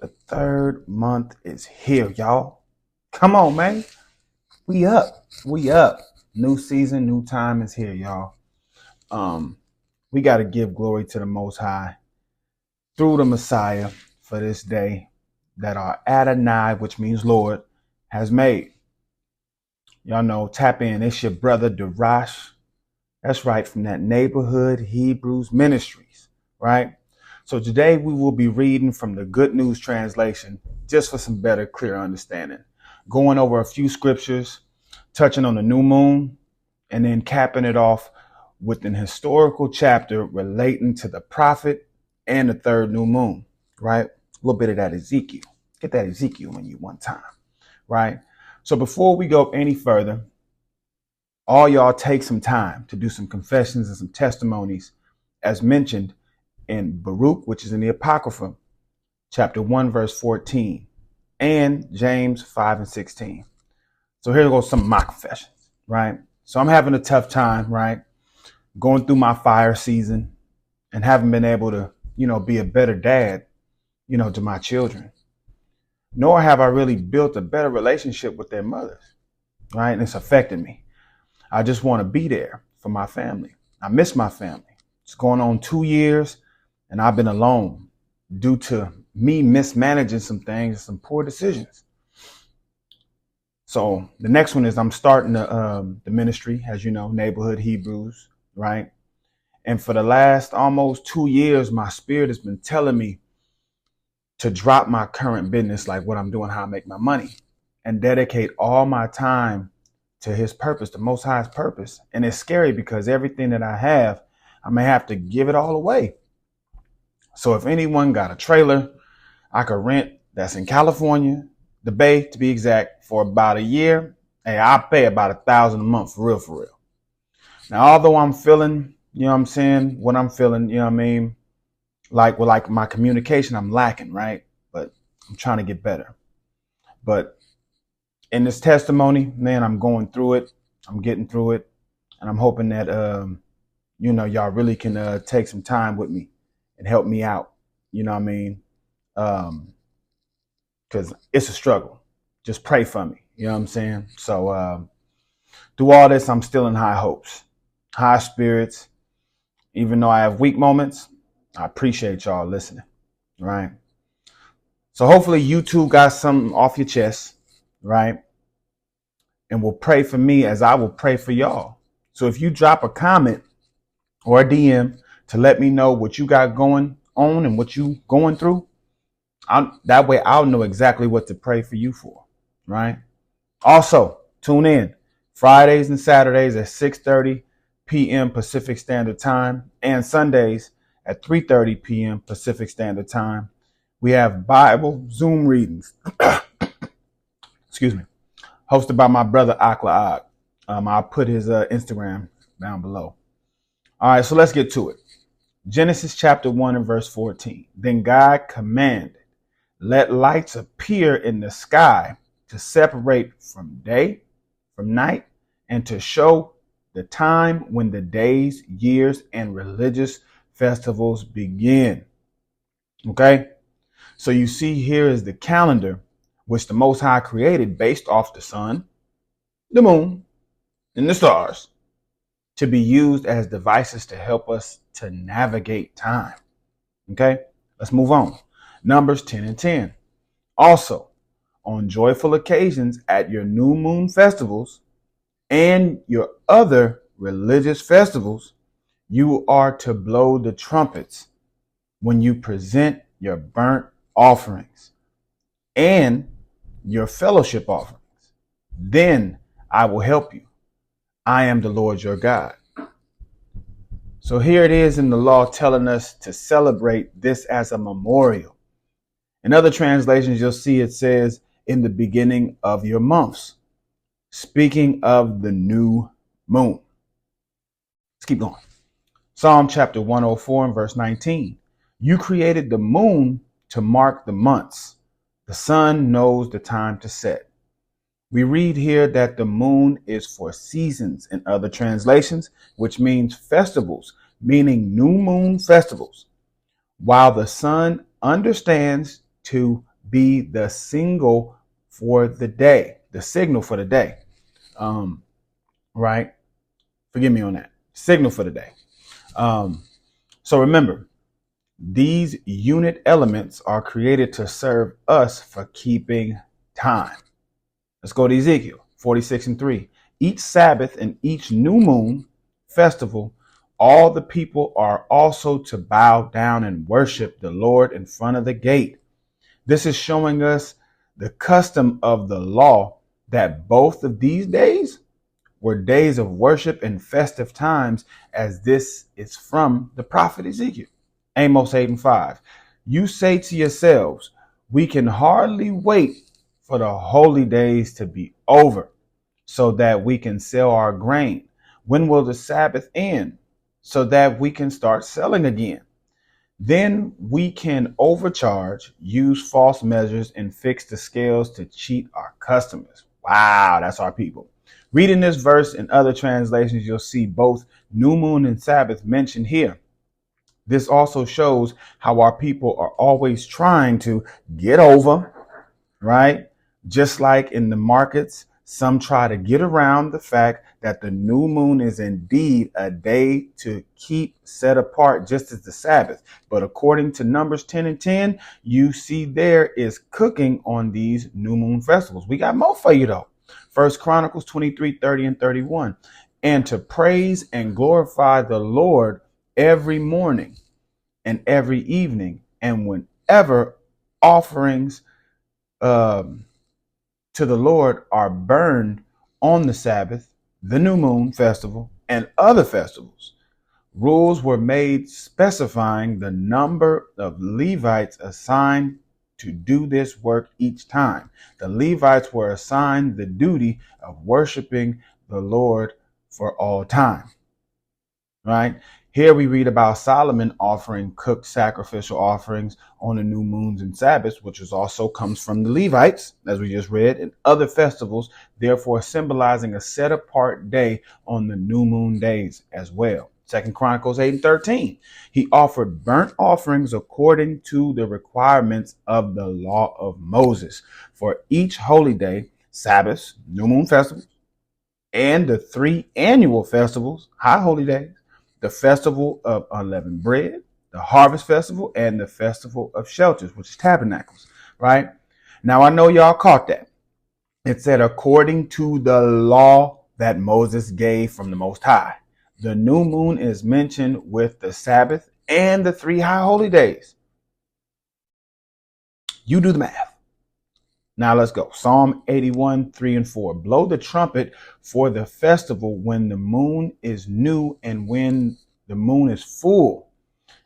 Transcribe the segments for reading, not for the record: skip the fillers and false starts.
The third month is here, y'all. Come on, man. We up. We up. New season, new time is here, y'all. Um, we got to give glory to the Most High through the Messiah for this day that our Adonai, which means Lord, has made. Y'all know, tap in. It's your brother Darash. That's right, from that Neighborhood Hebrews Ministries, right? So today we will be reading from the Good News Translation, just for some better, clear understanding. Going over a few scriptures, touching on the new moon, and then capping it off with an historical chapter relating to the prophet and the third new moon, right? A little bit of that Ezekiel. Get that Ezekiel in you one time, right? So before we go any further, all y'all take some time to do some confessions and some testimonies as mentioned in Baruch, which is in the Apocrypha, chapter 1, verse 14, and James 5 and 16. So here goes some of my confessions, right? So I'm having a tough time, right? Going through my fire season and haven't been able to, be a better dad, to my children. Nor have I really built a better relationship with their mothers, right? And it's affected me. I just want to be there for my family. I miss my family. It's going on 2 years and I've been alone due to me mismanaging some things, some poor decisions. So the next one is I'm starting the ministry, as you know, Neighborhood Hebrews, right? And for the last almost 2 years, my spirit has been telling me to drop my current business, like what I'm doing, how I make my money, and dedicate all my time to his purpose, the Most High's purpose. And it's scary because everything that I have, I may have to give it all away. So if anyone got a trailer I could rent that's in California, the Bay to be exact, for about a year, hey, I'll pay about $1,000 a month for real. Now, although I'm feeling, what I'm feeling, like my communication, I'm lacking, right? But I'm trying to get better. But in this testimony, man, I'm going through it. I'm getting through it. And I'm hoping that, y'all really can take some time with me and help me out. You know what I mean? Because it's a struggle. Just pray for me. You know what I'm saying? So through all this, I'm still in high hopes, high spirits. Even though I have weak moments, I appreciate y'all listening, right? So hopefully you two got something off your chest, right? And will pray for me as I will pray for y'all. So if you drop a comment or a DM to let me know what you got going on and what you going through, that way I'll know exactly what to pray for you for, right? Also, tune in Fridays and Saturdays at 6:30 p.m. Pacific Standard Time and Sundays at 3:30 p.m. Pacific Standard Time. We have Bible Zoom readings. Excuse me. Hosted by my brother Akla Og. I'll put his Instagram down below. All right, so let's get to it. Genesis chapter 1 and verse 14. Then God commanded, let lights appear in the sky to separate from day, from night, and to show the time when the days, years, and religious festivals begin. Okay? So you see here is the calendar which the Most High created based off the sun, the moon, and the stars to be used as devices to help us to navigate time. Okay, let's move on. Numbers 10 and 10. Also, on joyful occasions at your new moon festivals and your other religious festivals, you are to blow the trumpets when you present your burnt offerings and your fellowship offerings. Then I will help you. I am the Lord your God. So here it is in the law telling us to celebrate this as a memorial. In other translations, you'll see it says in the beginning of your months, speaking of the new moon. Let's keep going. Psalm chapter 104 and verse 19. You created the moon to mark the months. The sun knows the time to set. We read here that the moon is for seasons in other translations, which means festivals, meaning new moon festivals, while the sun understands to be the signal for the day, right? Forgive me on that. Signal for the day. So remember, these unit elements are created to serve us for keeping time. Let's go to Ezekiel 46:3. Each Sabbath and each new moon festival, all the people are also to bow down and worship the Lord in front of the gate. This is showing us the custom of the law that both of these days were days of worship and festive times, as this is from the prophet Ezekiel. Amos 8:5. You say to yourselves, we can hardly wait for the holy days to be over so that we can sell our grain. When will the Sabbath end so that we can start selling again? Then we can overcharge, use false measures, and fix the scales to cheat our customers. Wow, that's our people. Reading this verse in other translations, you'll see both new moon and Sabbath mentioned here. This also shows how our people are always trying to get over, right? Just like in the markets, some try to get around the fact that the new moon is indeed a day to keep set apart, just as the Sabbath. But according to Numbers 10:10, you see there is cooking on these new moon festivals. We got more for you though. First Chronicles 23:30 and 31. And to praise and glorify the Lord every morning and every evening, and whenever offerings to the Lord are burned on the Sabbath, the new moon festival, and other festivals. Rules were made specifying the number of Levites assigned to do this work each time. The Levites were assigned the duty of worshiping the Lord for all time. Right? Here we read about Solomon offering cooked sacrificial offerings on the new moons and Sabbaths, which is also comes from the Levites, as we just read, and other festivals, therefore symbolizing a set apart day on the new moon days as well. Second Chronicles 8:13. He offered burnt offerings according to the requirements of the law of Moses for each holy day, Sabbaths, new moon festivals, and the 3 annual festivals, high holy days, the festival of unleavened bread, the harvest festival, and the festival of shelters, which is tabernacles, right? Now, I know y'all caught that. It said, according to the law that Moses gave from the Most High. The new moon is mentioned with the Sabbath and the 3 high holy days. You do the math. Now let's go. Psalm 81:3 and 4. Blow the trumpet for the festival when the moon is new and when the moon is full.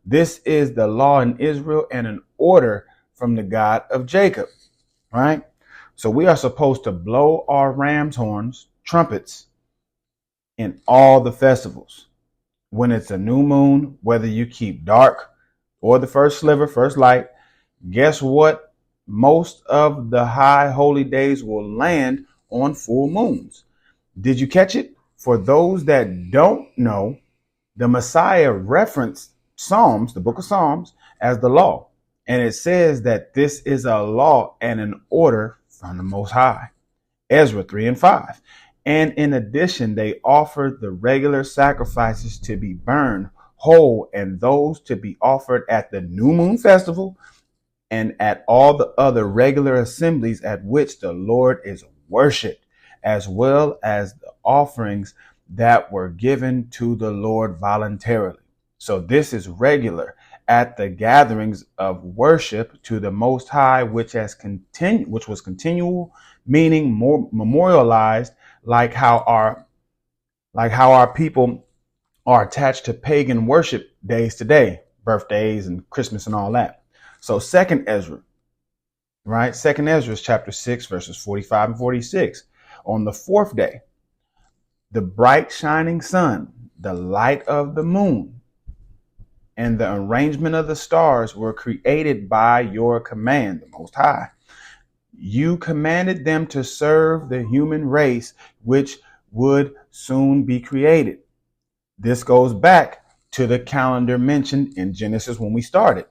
This is the law in Israel and an order from the God of Jacob, right? So we are supposed to blow our ram's horns, trumpets, in all the festivals. When it's a new moon, whether you keep dark or the first sliver, first light, guess what? Most of the high holy days will land on full moons. Did you catch it? For those that don't know, the Messiah referenced Psalms, the book of Psalms, as the law. And it says that this is a law and an order from the Most High. Ezra 3 and 5. And in addition, they offered the regular sacrifices to be burned whole and those to be offered at the new moon festival and at all the other regular assemblies at which the Lord is worshiped, as well as the offerings that were given to the Lord voluntarily. So this is regular at the gatherings of worship to the Most High, which was continual, meaning more memorialized, like how our people are attached to pagan worship days today, birthdays and Christmas and all that. So Second Ezra, right? Second Ezra chapter 6, verses 45 and 46. On the 4th day, the bright shining sun, the light of the moon, and the arrangement of the stars were created by your command, the Most High. You commanded them to serve the human race, which would soon be created. This goes back to the calendar mentioned in Genesis when we started,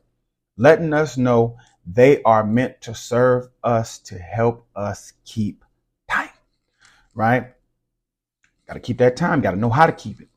letting us know They are meant to serve us, to help us keep time, right? Got to keep that time. Got to know how to keep it.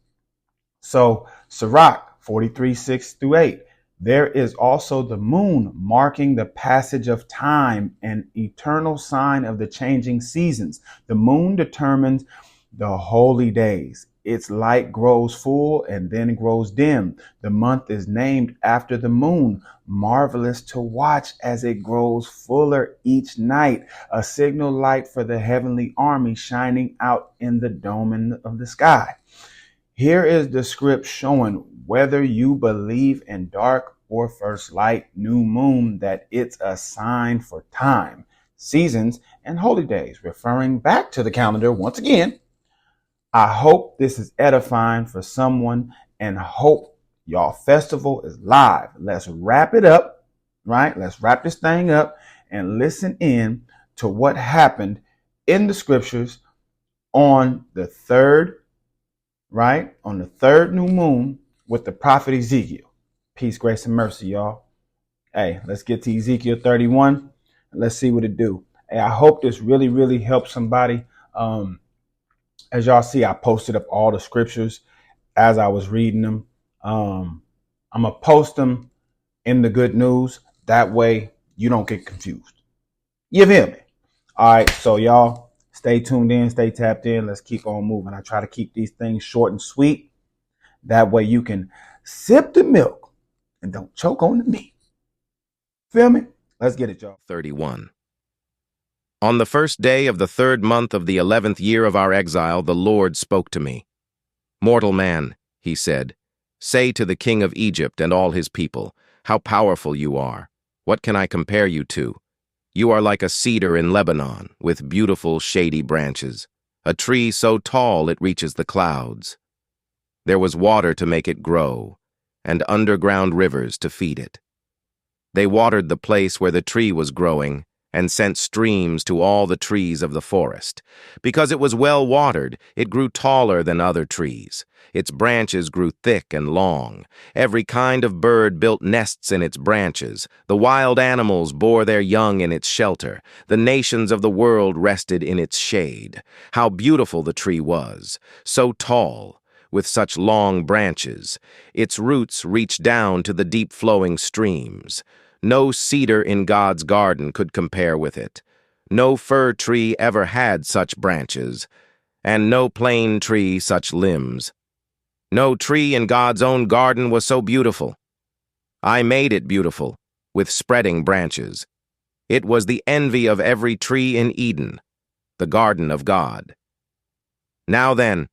So Sirach 43:6-8. There is also the moon, marking the passage of time, an eternal sign of the changing seasons. The moon determines the holy days. Its light grows full and then grows dim. The month is named after the moon, marvelous to watch as it grows fuller each night, a signal light for the heavenly army shining out in the dome of the sky. Here is the script showing whether you believe in dark or first light, new moon, that it's a sign for time, seasons, and holy days, referring back to the calendar once again. I hope this is edifying for someone and hope y'all festival is live. Let's wrap it up, right? Let's wrap this thing up and listen in to what happened in the scriptures on the third, right? On the third new moon with the prophet Ezekiel. Peace, grace, and mercy, y'all. Hey, let's get to Ezekiel 31 and let's see what it do. Hey, I hope this really, really helps somebody. As y'all see, I posted up all the scriptures as I was reading them. I'm going to post them in the good news. That way you don't get confused. You feel me? All right. So y'all stay tuned in, stay tapped in. Let's keep on moving. I try to keep these things short and sweet. That way you can sip the milk and don't choke on the meat. Feel me? Let's get it, y'all. 31. On the first day of the 3rd month of the 11th year of our exile, the Lord spoke to me. Mortal man, he said, say to the king of Egypt and all his people, how powerful you are. What can I compare you to? You are like a cedar in Lebanon, with beautiful shady branches, a tree so tall it reaches the clouds. There was water to make it grow, and underground rivers to feed it. They watered the place where the tree was growing, and sent streams to all the trees of the forest. Because it was well watered, it grew taller than other trees. Its branches grew thick and long. Every kind of bird built nests in its branches. The wild animals bore their young in its shelter. The nations of the world rested in its shade. How beautiful the tree was, so tall, with such long branches. Its roots reached down to the deep-flowing streams. No cedar in God's garden could compare with it. No fir tree ever had such branches, and no plane tree such limbs. No tree in God's own garden was so beautiful. I made it beautiful, with spreading branches. It was the envy of every tree in Eden, the garden of God. Now then,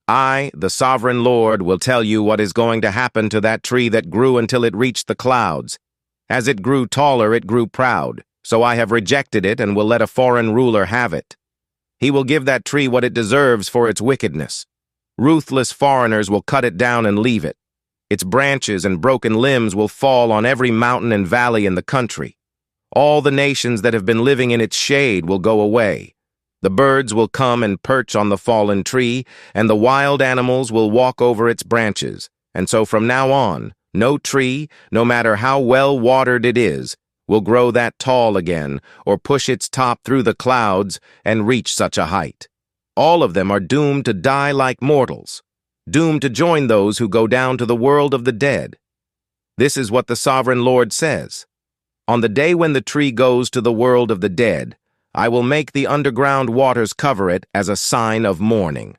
I, the sovereign Lord, will tell you what is going to happen to that tree that grew until it reached the clouds. As it grew taller, it grew proud, so I have rejected it and will let a foreign ruler have it. He will give that tree what it deserves for its wickedness. Ruthless foreigners will cut it down and leave it. Its branches and broken limbs will fall on every mountain and valley in the country. All the nations that have been living in its shade will go away. The birds will come and perch on the fallen tree, and the wild animals will walk over its branches. And so from now on, no tree, no matter how well watered it is, will grow that tall again or push its top through the clouds and reach such a height. All of them are doomed to die like mortals, doomed to join those who go down to the world of the dead. This is what the sovereign Lord says. On the day when the tree goes to the world of the dead, I will make the underground waters cover it as a sign of mourning.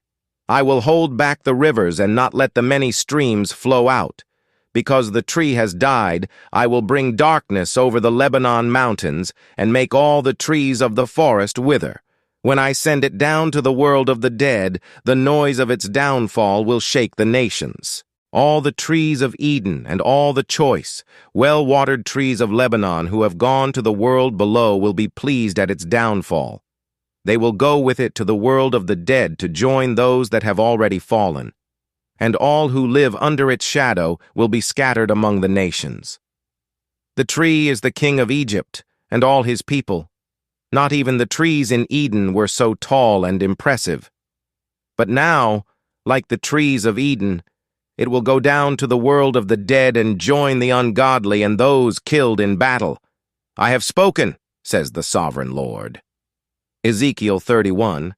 I will hold back the rivers and not let the many streams flow out. Because the tree has died, I will bring darkness over the Lebanon mountains and make all the trees of the forest wither. When I send it down to the world of the dead, the noise of its downfall will shake the nations. All the trees of Eden and all the choice, well-watered trees of Lebanon who have gone to the world below will be pleased at its downfall. They will go with it to the world of the dead to join those that have already fallen. And all who live under its shadow will be scattered among the nations. The tree is the king of Egypt and all his people. Not even the trees in Eden were so tall and impressive. But now, like the trees of Eden, it will go down to the world of the dead and join the ungodly and those killed in battle. I have spoken, says the sovereign Lord. Ezekiel 31,